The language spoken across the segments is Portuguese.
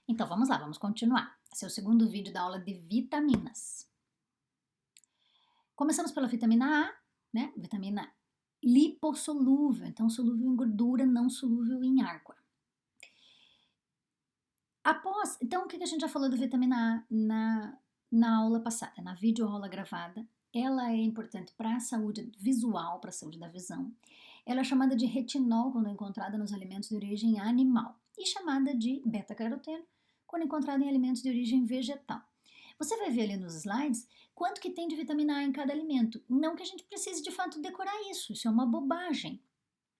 Então vamos lá, vamos continuar. Esse é o segundo vídeo da aula de vitaminas. Começamos pela vitamina A, né? Vitamina lipossolúvel, então solúvel em gordura, não solúvel em água. Então o que a gente já falou da vitamina A na aula passada, na videoaula gravada? Ela é importante para a saúde visual, para a saúde da visão. Ela é chamada de retinol quando encontrada nos alimentos de origem animal e chamada de beta-caroteno quando encontrada em alimentos de origem vegetal. Você vai ver ali nos slides quanto que tem de vitamina A em cada alimento. Não que a gente precise de fato decorar isso é uma bobagem.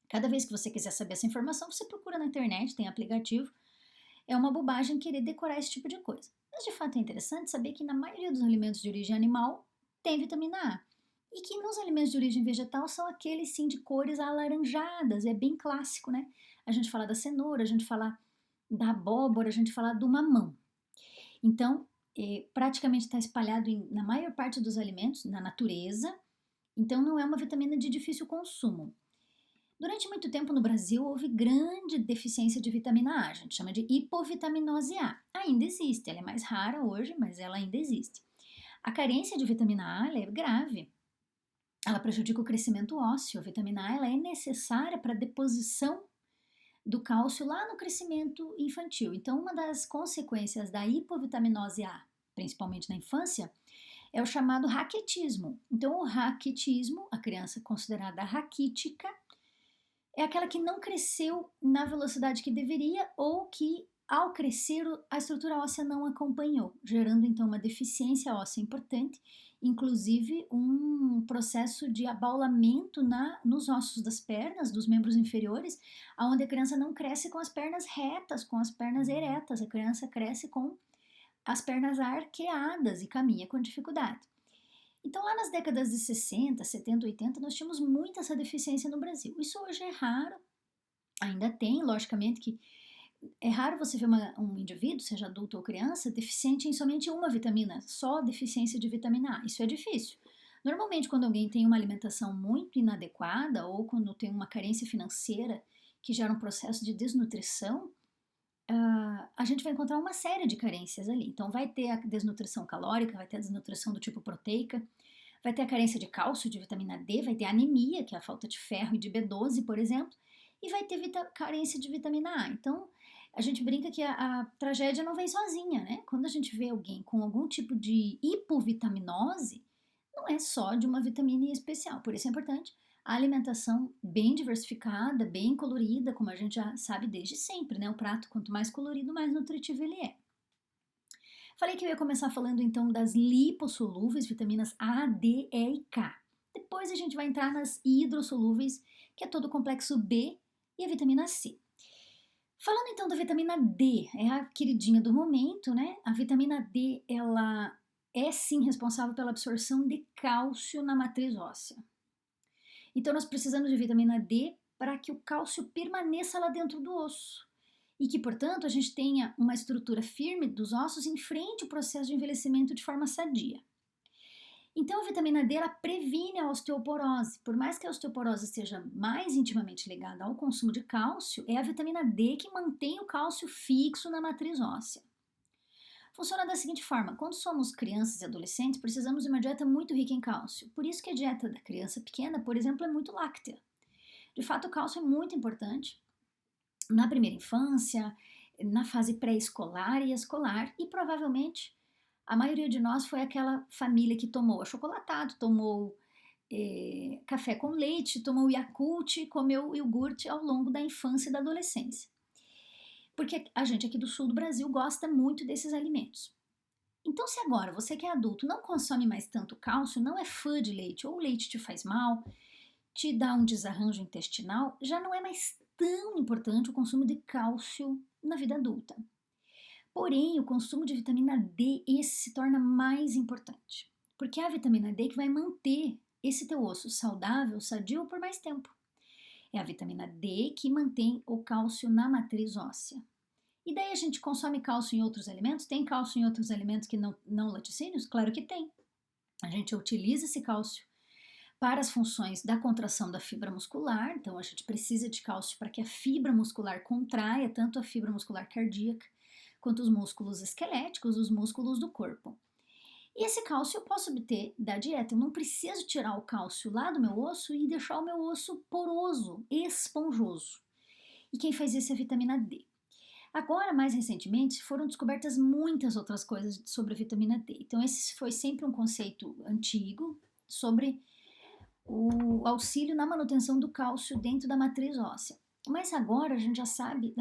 Cada vez que você quiser saber essa informação, você procura na internet, tem aplicativo. É uma bobagem querer decorar esse tipo de coisa. Mas de fato é interessante saber que na maioria dos alimentos de origem animal tem vitamina A. E que nos alimentos de origem vegetal são aqueles sim de cores alaranjadas, é bem clássico, né? A gente fala da cenoura, a gente fala da abóbora, a gente fala do mamão. Então, praticamente está espalhado na maior parte dos alimentos, na natureza, então não é uma vitamina de difícil consumo. Durante muito tempo no Brasil houve grande deficiência de vitamina A, a gente chama de hipovitaminose A. Ainda existe, ela é mais rara hoje, mas ela ainda existe. A carência de vitamina A é grave, ela prejudica o crescimento ósseo. A vitamina A ela é necessária para a deposição do cálcio lá no crescimento infantil. Então, uma das consequências da hipovitaminose A, principalmente na infância, é o chamado raquitismo. Então, o raquitismo, a criança considerada raquítica, é aquela que não cresceu na velocidade que deveria ou que, ao crescer, a estrutura óssea não acompanhou, gerando então uma deficiência óssea importante, inclusive um processo de abaulamento nos ossos das pernas, dos membros inferiores, onde a criança não cresce com as pernas retas, com as pernas eretas, a criança cresce com as pernas arqueadas e caminha com dificuldade. Então, lá nas décadas de 60, 70, 80, nós tínhamos muita essa deficiência no Brasil. Isso hoje é raro, ainda tem, logicamente que é raro você ver um indivíduo, seja adulto ou criança, deficiente em somente uma vitamina, só deficiência de vitamina A. Isso é difícil. Normalmente, quando alguém tem uma alimentação muito inadequada ou quando tem uma carência financeira que gera um processo de desnutrição, a gente vai encontrar uma série de carências ali. Então, vai ter a desnutrição calórica, vai ter a desnutrição do tipo proteica, vai ter a carência de cálcio, de vitamina D, vai ter a anemia, que é a falta de ferro e de B12, por exemplo, e vai ter carência de vitamina A. Então, a gente brinca que a tragédia não vem sozinha, né? Quando a gente vê alguém com algum tipo de hipovitaminose, não é só de uma vitamina especial. Por isso é importante a alimentação bem diversificada, bem colorida, como a gente já sabe desde sempre, né? O prato, quanto mais colorido, mais nutritivo ele é. Falei que eu ia começar falando então das lipossolúveis, vitaminas A, D, E e K. Depois a gente vai entrar nas hidrossolúveis, que é todo o complexo B e a vitamina C. Falando então da vitamina D, é a queridinha do momento, né? A vitamina D, ela é sim responsável pela absorção de cálcio na matriz óssea. Então nós precisamos de vitamina D para que o cálcio permaneça lá dentro do osso e que, portanto, a gente tenha uma estrutura firme dos ossos em frente ao processo de envelhecimento de forma sadia. Então a vitamina D ela previne a osteoporose. Por mais que a osteoporose seja mais intimamente ligada ao consumo de cálcio, é a vitamina D que mantém o cálcio fixo na matriz óssea. Funciona da seguinte forma: quando somos crianças e adolescentes, precisamos de uma dieta muito rica em cálcio. Por isso que a dieta da criança pequena, por exemplo, é muito láctea. De fato, o cálcio é muito importante na primeira infância, na fase pré-escolar e escolar, e provavelmente a maioria de nós foi aquela família que tomou achocolatado, tomou café com leite, tomou Yakult, comeu iogurte ao longo da infância e da adolescência. Porque a gente aqui do sul do Brasil gosta muito desses alimentos. Então, se agora você que é adulto não consome mais tanto cálcio, não é fã de leite, ou o leite te faz mal, te dá um desarranjo intestinal, já não é mais tão importante o consumo de cálcio na vida adulta. Porém, o consumo de vitamina D, esse se torna mais importante, porque é a vitamina D que vai manter esse teu osso saudável, sadio por mais tempo. É a vitamina D que mantém o cálcio na matriz óssea. E daí a gente consome cálcio em outros alimentos? Tem cálcio em outros alimentos que não laticínios? Claro que tem. A gente utiliza esse cálcio para as funções da contração da fibra muscular, então a gente precisa de cálcio para que a fibra muscular contraia, tanto a fibra muscular cardíaca quanto os músculos esqueléticos, os músculos do corpo. E esse cálcio eu posso obter da dieta. Eu não preciso tirar o cálcio lá do meu osso e deixar o meu osso poroso, esponjoso. E quem faz isso é a vitamina D. Agora, mais recentemente, foram descobertas muitas outras coisas sobre a vitamina D. Então, esse foi sempre um conceito antigo sobre o auxílio na manutenção do cálcio dentro da matriz óssea. Mas agora a gente já sabe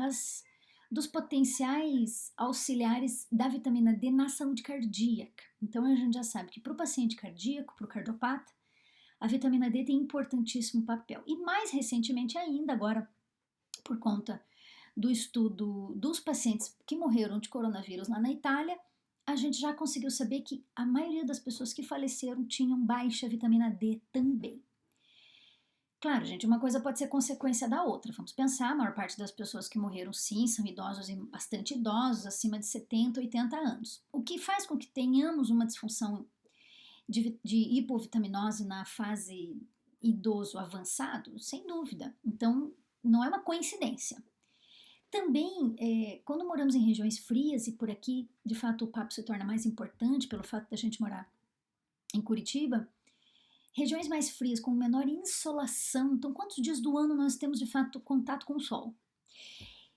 dos potenciais auxiliares da vitamina D na saúde cardíaca. Então, a gente já sabe que para o paciente cardíaco, para o cardiopata, a vitamina D tem importantíssimo papel. E mais recentemente ainda, agora, por conta do estudo dos pacientes que morreram de coronavírus lá na Itália, a gente já conseguiu saber que a maioria das pessoas que faleceram tinham baixa vitamina D também. Claro, gente, uma coisa pode ser consequência da outra. Vamos pensar, a maior parte das pessoas que morreram, sim, são idosos e bastante idosos, acima de 70, 80 anos. O que faz com que tenhamos uma disfunção de hipovitaminose na fase idoso avançado? Sem dúvida. Então, não é uma coincidência. Também, quando moramos em regiões frias, e por aqui, de fato, o papo se torna mais importante pelo fato da gente morar em Curitiba, regiões mais frias, com menor insolação. Então, quantos dias do ano nós temos, de fato, contato com o sol?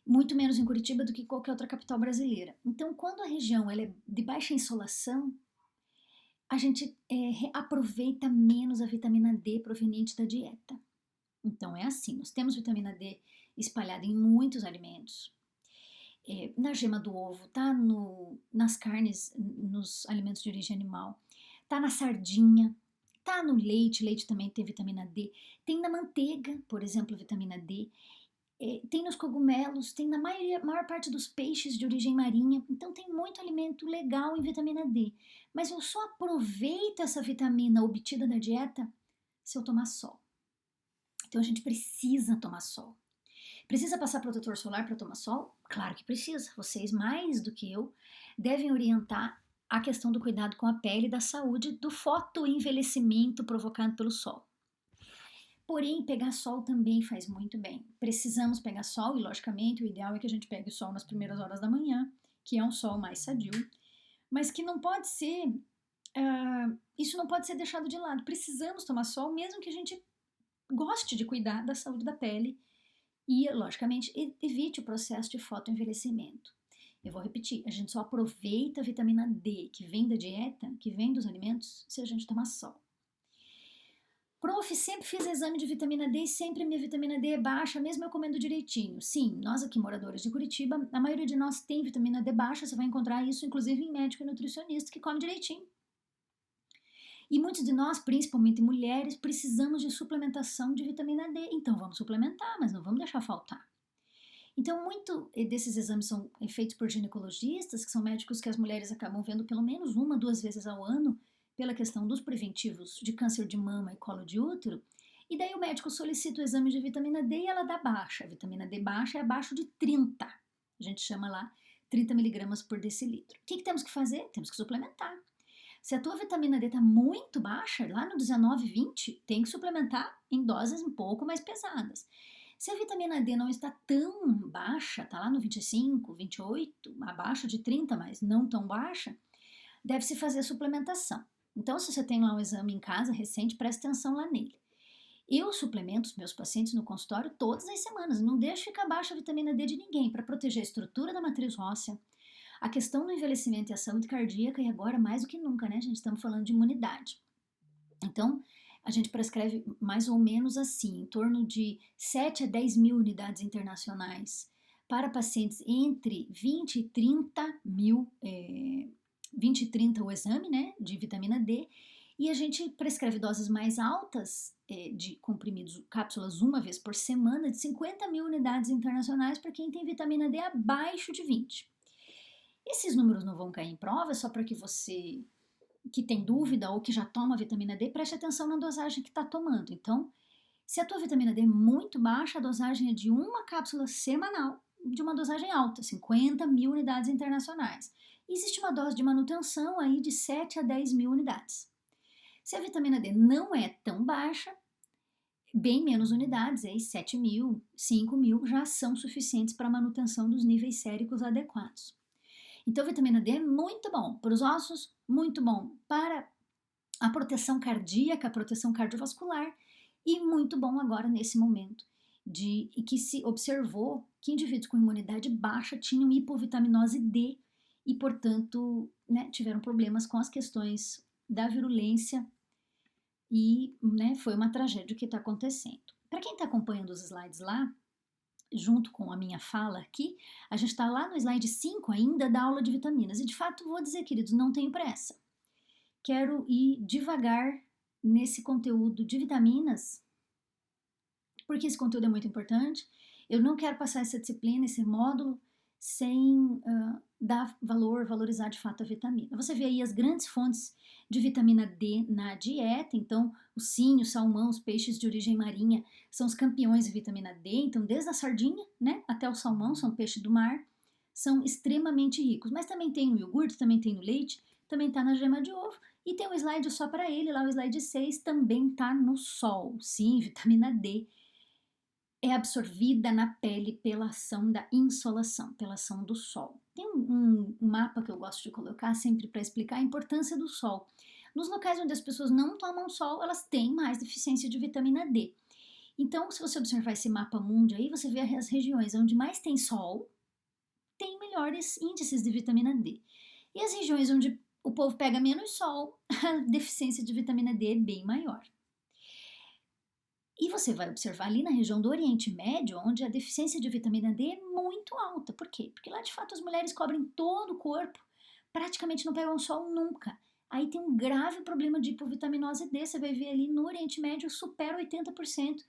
Muito menos em Curitiba do que qualquer outra capital brasileira. Então, quando a região ela é de baixa insolação, a gente aproveita menos a vitamina D proveniente da dieta. Então, é assim, nós temos vitamina D espalhada em muitos alimentos, na gema do ovo, tá nas carnes, nos alimentos de origem animal, tá na sardinha, tá no leite, leite também tem vitamina D, tem na manteiga, por exemplo, vitamina D, tem nos cogumelos, tem na maior parte dos peixes de origem marinha, então tem muito alimento legal em vitamina D, mas eu só aproveito essa vitamina obtida da dieta se eu tomar sol. Então a gente precisa tomar sol. Precisa passar protetor solar para tomar sol? Claro que precisa. Vocês, mais do que eu, devem orientar a questão do cuidado com a pele e da saúde do fotoenvelhecimento provocado pelo sol. Porém, pegar sol também faz muito bem. Precisamos pegar sol e, logicamente, o ideal é que a gente pegue o sol nas primeiras horas da manhã, que é um sol mais sadio, mas que não pode ser... isso não pode ser deixado de lado. Precisamos tomar sol, mesmo que a gente goste de cuidar da saúde da pele e, logicamente, evite o processo de fotoenvelhecimento. Eu vou repetir, a gente só aproveita a vitamina D que vem da dieta, que vem dos alimentos, se a gente tomar sol. Prof, sempre fiz exame de vitamina D e sempre a minha vitamina D é baixa, mesmo eu comendo direitinho. Sim, nós aqui moradores de Curitiba, a maioria de nós tem vitamina D baixa, você vai encontrar isso inclusive em médico e nutricionista que come direitinho. E muitos de nós, principalmente mulheres, precisamos de suplementação de vitamina D. Então vamos suplementar, mas não vamos deixar faltar. Então, muito desses exames são feitos por ginecologistas, que são médicos que as mulheres acabam vendo pelo menos 1, 2 vezes ao ano, pela questão dos preventivos de câncer de mama e colo de útero. E daí o médico solicita o exame de vitamina D e ela dá baixa. A vitamina D baixa é abaixo de 30. A gente chama lá 30 miligramas por decilitro. O que temos que fazer? Temos que suplementar. Se a tua vitamina D está muito baixa, lá no 19, 20, tem que suplementar em doses um pouco mais pesadas. Se a vitamina D não está tão baixa, está lá no 25, 28, abaixo de 30, mas não tão baixa, deve-se fazer a suplementação. Então, se você tem lá um exame em casa recente, preste atenção lá nele. Eu suplemento os meus pacientes no consultório todas as semanas, não deixo ficar baixa a vitamina D de ninguém, para proteger a estrutura da matriz óssea, a questão do envelhecimento e a saúde cardíaca, e agora mais do que nunca, né, gente? Estamos falando de imunidade. Então, a gente prescreve mais ou menos assim, em torno de 7 a 10 mil unidades internacionais para pacientes entre 20 e 30 mil, 20 e 30 o exame, né, de vitamina D, e a gente prescreve doses mais altas de comprimidos, cápsulas uma vez por semana, de 50 mil unidades internacionais para quem tem vitamina D abaixo de 20. Esses números não vão cair em prova, só para que você que tem dúvida ou que já toma vitamina D, preste atenção na dosagem que está tomando. Então, se a tua vitamina D é muito baixa, a dosagem é de uma cápsula semanal, de uma dosagem alta, 50 mil unidades internacionais. Existe uma dose de manutenção aí de 7 a 10 mil unidades. Se a vitamina D não é tão baixa, bem menos unidades, aí 7 mil, 5 mil, já são suficientes para a manutenção dos níveis séricos adequados. Então, a vitamina D é muito bom para os ossos, muito bom para a proteção cardíaca, a proteção cardiovascular, e muito bom agora nesse momento e que se observou que indivíduos com imunidade baixa tinham hipovitaminose D e, portanto, né, tiveram problemas com as questões da virulência e, né, foi uma tragédia o que está acontecendo. Para quem está acompanhando os slides lá, junto com a minha fala aqui, a gente está lá no slide 5 ainda da aula de vitaminas. E de fato, vou dizer, queridos, não tenho pressa. Quero ir devagar nesse conteúdo de vitaminas, porque esse conteúdo é muito importante. Eu não quero passar essa disciplina, esse módulo, sem dar valorizar de fato a vitamina. Você vê aí as grandes fontes de vitamina D na dieta, então o sinho, o salmão, os peixes de origem marinha são os campeões de vitamina D, então desde a sardinha, né, até o salmão, são peixes do mar, são extremamente ricos, mas também tem no iogurte, também tem no leite, também está na gema de ovo, e tem um slide só para ele, lá o slide 6, também está no sol, sim, vitamina D é absorvida na pele pela ação da insolação, pela ação do sol. Tem um mapa que eu gosto de colocar sempre para explicar a importância do sol. Nos locais onde as pessoas não tomam sol, elas têm mais deficiência de vitamina D. Então, se você observar esse mapa mundi aí, você vê as regiões onde mais tem sol, tem melhores índices de vitamina D. E as regiões onde o povo pega menos sol, a deficiência de vitamina D é bem maior. E você vai observar ali na região do Oriente Médio, onde a deficiência de vitamina D é muito alta. Por quê? Porque lá de fato as mulheres cobrem todo o corpo, praticamente não pegam sol nunca. Aí tem um grave problema de hipovitaminose D. Você vai ver ali no Oriente Médio supera 80%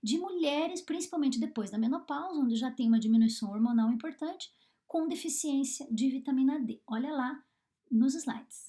de mulheres, principalmente depois da menopausa, onde já tem uma diminuição hormonal importante, com deficiência de vitamina D. Olha lá nos slides.